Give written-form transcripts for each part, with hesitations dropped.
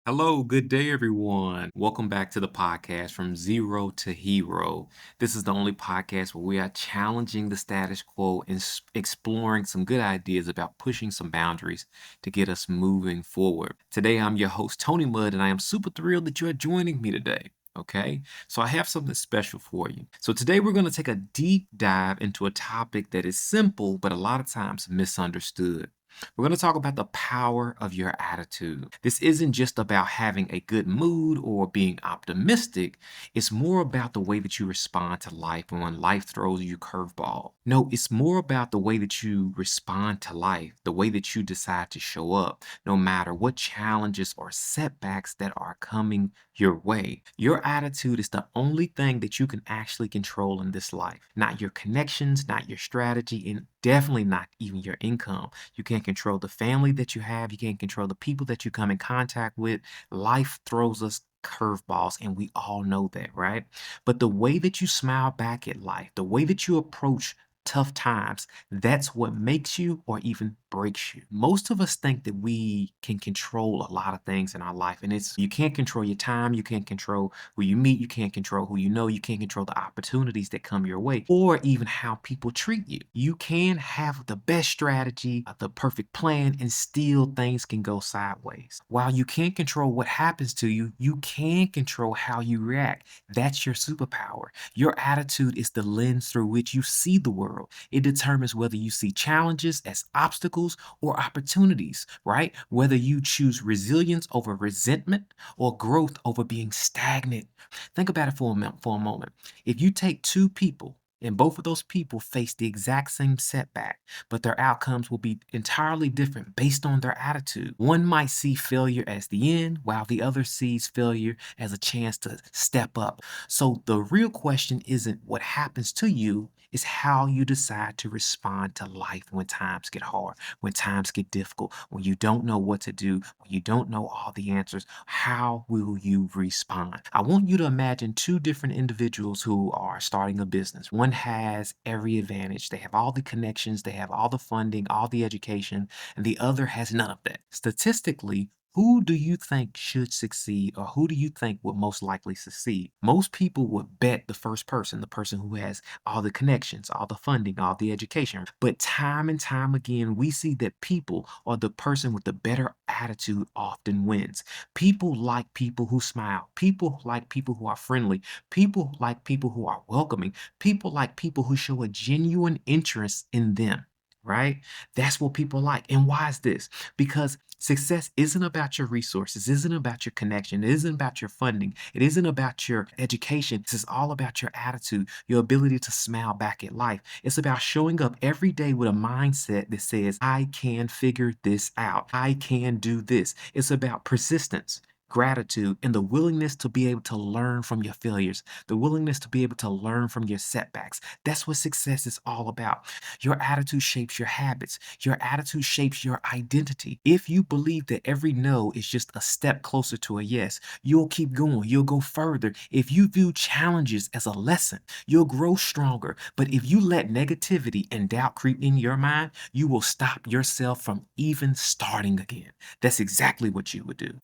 Hello, good day, everyone. Welcome back to the podcast From Zero to Hero. This is the only podcast where we are challenging the status quo and exploring some good ideas about pushing some boundaries to get us moving forward. Today, I'm your host, Tony Mudd, and I am super thrilled that you are joining me today. Okay, so I have something special for you. So today we're going to take a deep dive into a topic that is simple, but a lot of times misunderstood. We're going to talk about the power of your attitude. This isn't just about having a good mood or being optimistic. It's more about the way that you respond to life when life throws you curveball. No, it's more about the way that you respond to life, the way that you decide to show up, no matter what challenges or setbacks that are coming your way. Your attitude is the only thing that you can actually control in this life. Not your connections, not your strategy, and definitely not even your income. You can't control the family that you have. You can't control the people that you come in contact with. Life throws us curveballs, and we all know that, right? But the way that you smile back at life, the way that you approach tough times, that's what makes you or even breaks you. Most of us think that we can control a lot of things in our life, and it's you can't control your time, you can't control who you meet, you can't control who you know, you can't control the opportunities that come your way, or even how people treat you. You can have the best strategy, the perfect plan, and still things can go sideways. While you can't control what happens to you, you can control how you react. That's your superpower. Your attitude is the lens through which you see the world. It determines whether you see challenges as obstacles or opportunities, right? Whether you choose resilience over resentment or growth over being stagnant. Think about it for a moment. If you take two people and both of those people face the exact same setback, but their outcomes will be entirely different based on their attitude. One might see failure as the end, while the other sees failure as a chance to step up. So the real question isn't what happens to you, it's how you decide to respond to life when times get hard, when times get difficult, when you don't know what to do, when you don't know all the answers. How will you respond? I want you to imagine two different individuals who are starting a business. One has every advantage. They have all the connections, they have all the funding, all the education, and the other has none of that. Statistically, who do you think should succeed, or who do you think would most likely succeed? Most people would bet the first person, the person who has all the connections, all the funding, all the education. But time and time again, we see that people or the person with the better attitude often wins. People like people who smile. People like people who are friendly. People like people who are welcoming. People like people who show a genuine interest in them, right? That's what people like. And why is this? Because success isn't about your resources, isn't about your connection, it isn't about your funding, it isn't about your education. This is all about your attitude, your ability to smile back at life. It's about showing up every day with a mindset that says, I can figure this out. I can do this. It's about persistence, gratitude, and the willingness to be able to learn from your failures, the willingness to be able to learn from your setbacks. That's what success is all about. Your attitude shapes your habits. Your attitude shapes your identity. If you believe that every no is just a step closer to a yes, you'll keep going. You'll go further. If you view challenges as a lesson, you'll grow stronger. But if you let negativity and doubt creep in your mind, you will stop yourself from even starting again. That's exactly what you would do.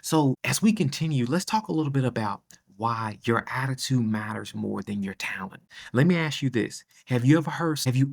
So, as we continue, let's talk a little bit about why your attitude matters more than your talent. Let me ask you this. Have you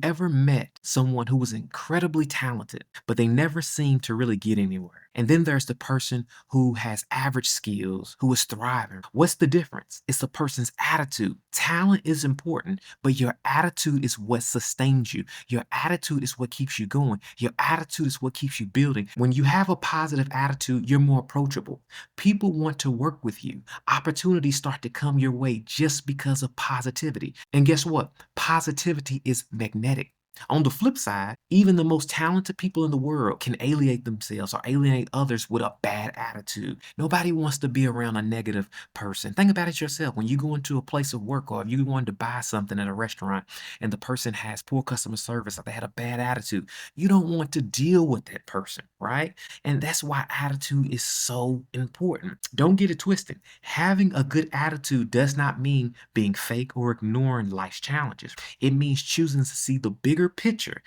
ever met someone who was incredibly talented, but they never seemed to really get anywhere? And then there's the person who has average skills, who is thriving. What's the difference? It's the person's attitude. Talent is important, but your attitude is what sustains you. Your attitude is what keeps you going. Your attitude is what keeps you building. When you have a positive attitude, you're more approachable. People want to work with you. Opportunities start to come your way just because of positivity. And guess what? Positivity is magnetic. On the flip side, even the most talented people in the world can alienate themselves or alienate others with a bad attitude. Nobody wants to be around a negative person. Think about it yourself. When you go into a place of work, or if you wanted to buy something at a restaurant and the person has poor customer service or they had a bad attitude, you don't want to deal with that person, right? And that's why attitude is so important. Don't get it twisted. Having a good attitude does not mean being fake or ignoring life's challenges. It means choosing to see the bigger picture.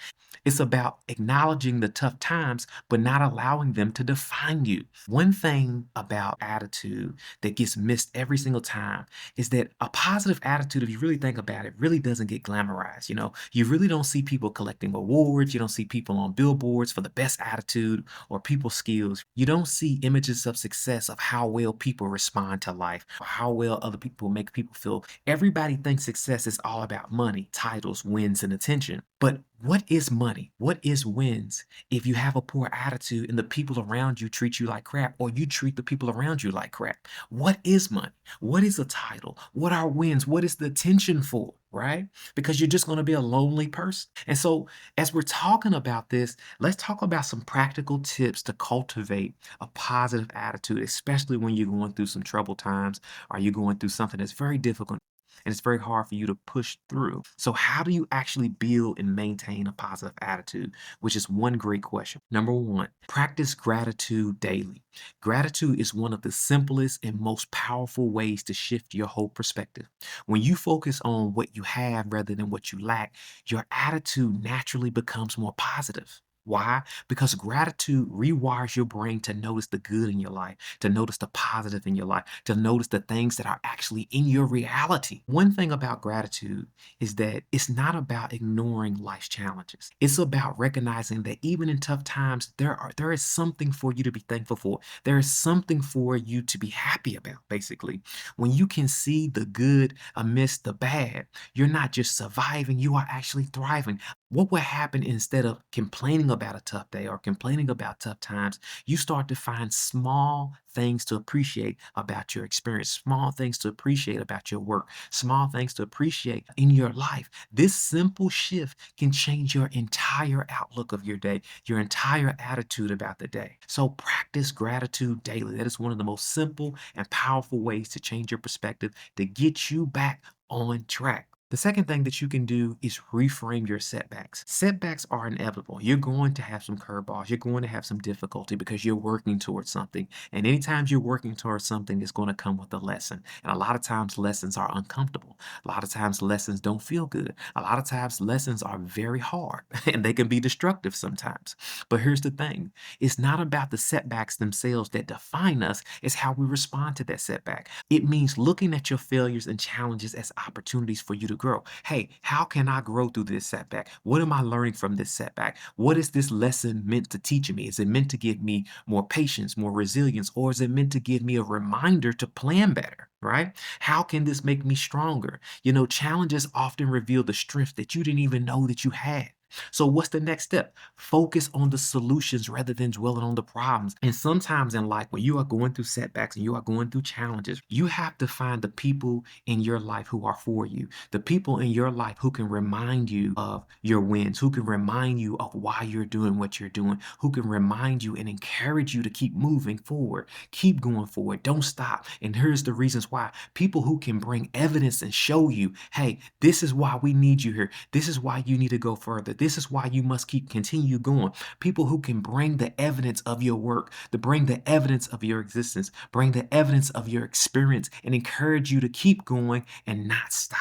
It's about acknowledging the tough times, but not allowing them to define you. One thing about attitude that gets missed every single time is that a positive attitude, if you really think about it, really doesn't get glamorized. You really don't see people collecting awards. You don't see people on billboards for the best attitude or people skills. You don't see images of success of how well people respond to life or how well other people make people feel. Everybody thinks success is all about money, titles, wins, and attention. But what is money? What is wins if you have a poor attitude and the people around you treat you like crap, or you treat the people around you like crap? What is money? What is a title? What are wins? What is the attention for? Right? Because you're just going to be a lonely person. And so, as we're talking about this, let's talk about some practical tips to cultivate a positive attitude, especially when you're going through some troubled times or you're going through something that's very difficult and it's very hard for you to push through. So, how do you actually build and maintain a positive attitude? Which is one great question. Number one, practice gratitude daily. Gratitude is one of the simplest and most powerful ways to shift your whole perspective. When you focus on what you have rather than what you lack, your attitude naturally becomes more positive. Why? Because gratitude rewires your brain to notice the good in your life, to notice the positive in your life, to notice the things that are actually in your reality. One thing about gratitude is that it's not about ignoring life's challenges. It's about recognizing that even in tough times, there is something for you to be thankful for. There is something for you to be happy about, basically. When you can see the good amidst the bad, you're not just surviving, you are actually thriving. What will happen instead of complaining about a tough day or complaining about tough times? You start to find small things to appreciate about your experience, small things to appreciate about your work, small things to appreciate in your life. This simple shift can change your entire outlook of your day, your entire attitude about the day. So practice gratitude daily. That is one of the most simple and powerful ways to change your perspective to get you back on track. The second thing that you can do is reframe your setbacks. Setbacks are inevitable. You're going to have some curveballs. You're going to have some difficulty because you're working towards something. And anytime you're working towards something, it's going to come with a lesson. And a lot of times lessons are uncomfortable. A lot of times lessons don't feel good. A lot of times lessons are very hard and they can be destructive sometimes. But here's the thing. It's not about the setbacks themselves that define us. It's how we respond to that setback. It means looking at your failures and challenges as opportunities for you to grow. Hey, how can I grow through this setback? What am I learning from this setback? What is this lesson meant to teach me? Is it meant to give me more patience, more resilience, or is it meant to give me a reminder to plan better? Right? How can this make me stronger? Challenges often reveal the strength that you didn't even know that you had. So what's the next step? Focus on the solutions rather than dwelling on the problems. And sometimes in life, when you are going through setbacks and you are going through challenges, you have to find the people in your life who are for you, the people in your life who can remind you of your wins, who can remind you of why you're doing what you're doing, who can remind you and encourage you to keep moving forward, keep going forward, don't stop. And here's the reasons why. People who can bring evidence and show you, hey, this is why we need you here. This is why you need to go further. This is why you must continue going. People who can bring the evidence of your work, to bring the evidence of your existence, bring the evidence of your experience, and encourage you to keep going and not stop.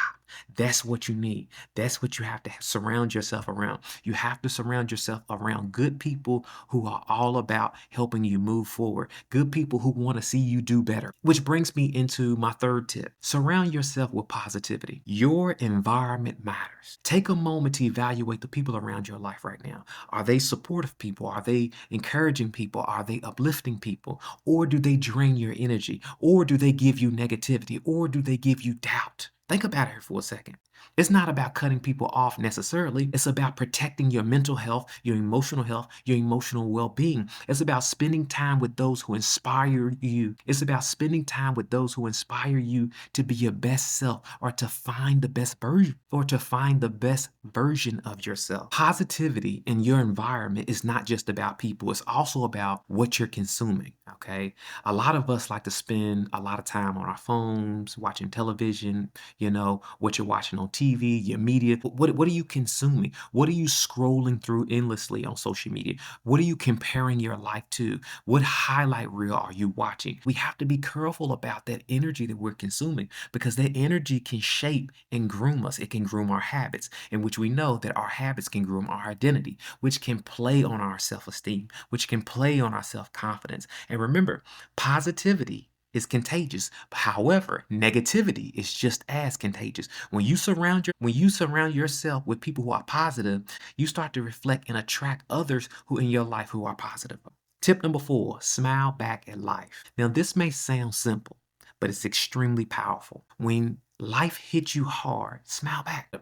That's what you need. That's what you have to surround yourself around. You have to surround yourself around good people who are all about helping you move forward, good people who want to see you do better. Which brings me into my third tip. Surround yourself with positivity. Your environment matters. Take a moment to evaluate the people around your life right now. Are they supportive people? Are they encouraging people? Are they uplifting people? Or do they drain your energy? Or do they give you negativity? Or do they give you doubt? Think about it for a second. It's not about cutting people off necessarily. It's about protecting your mental health, your emotional well-being. It's about spending time with those who inspire you. It's about spending time with those who inspire you to be your best self or to find the best version of yourself. Positivity in your environment is not just about people. It's also about what you're consuming, okay? A lot of us like to spend a lot of time on our phones, watching television, what you're watching on on TV, your media. What are you consuming? What are you scrolling through endlessly on social media? What are you comparing your life to? What highlight reel are you watching? We have to be careful about that energy that we're consuming because that energy can shape and groom us. It can groom our habits, in which we know that our habits can groom our identity, which can play on our self-esteem, which can play on our self-confidence. And remember, positivity is contagious. However, negativity is just as contagious. When you surround yourself with people who are positive, you start to reflect and attract others who in your life who are positive. Tip number 4, smile back at life. Now, this may sound simple, but it's extremely powerful. When life hits you hard, smile back.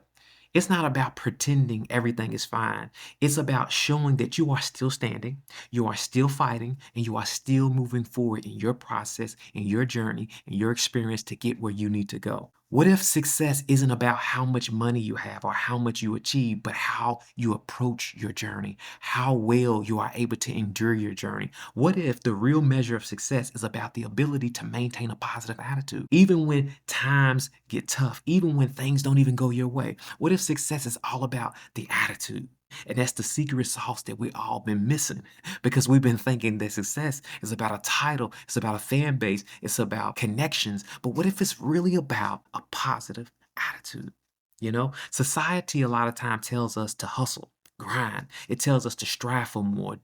It's not about pretending everything is fine. It's about showing that you are still standing, you are still fighting, and you are still moving forward in your process, in your journey, in your experience to get where you need to go. What if success isn't about how much money you have or how much you achieve, but how you approach your journey, how well you are able to endure your journey? What if the real measure of success is about the ability to maintain a positive attitude, even when times get tough, even when things don't even go your way? What if success is all about the attitude? And that's the secret sauce that we all been missing because we've been thinking that success is about a title, it's about a fan base, it's about connections. But what if it's really about a positive attitude? You know, society a lot of time tells us to hustle, grind. It tells us to strive for more,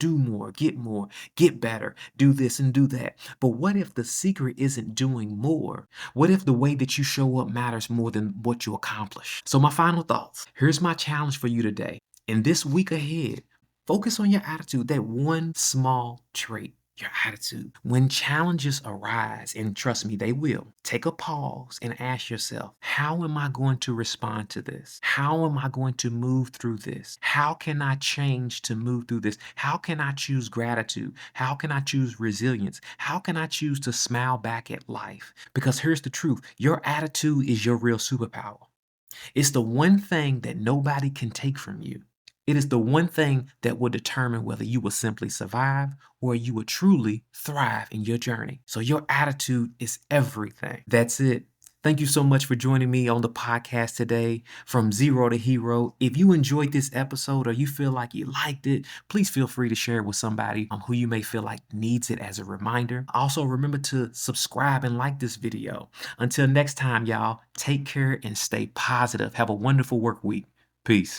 get better, do this and do that. But what if the secret isn't doing more? What if the way that you show up matters more than what you accomplish? So my final thoughts. Here's my challenge for you today. In this week ahead, focus on your attitude, that one small trait, your attitude. When challenges arise, and trust me, they will, take a pause and ask yourself, how am I going to respond to this? How am I going to move through this? How can I change to move through this? How can I choose gratitude? How can I choose resilience? How can I choose to smile back at life? Because here's the truth, your attitude is your real superpower. It's the one thing that nobody can take from you. It is the one thing that will determine whether you will simply survive or you will truly thrive in your journey. So your attitude is everything. That's it. Thank you so much for joining me on the podcast today, From Zero to Hero. If you enjoyed this episode or you feel like you liked it, please feel free to share it with somebody who you may feel like needs it as a reminder. Also, remember to subscribe and like this video. Until next time, y'all, take care and stay positive. Have a wonderful work week. Peace.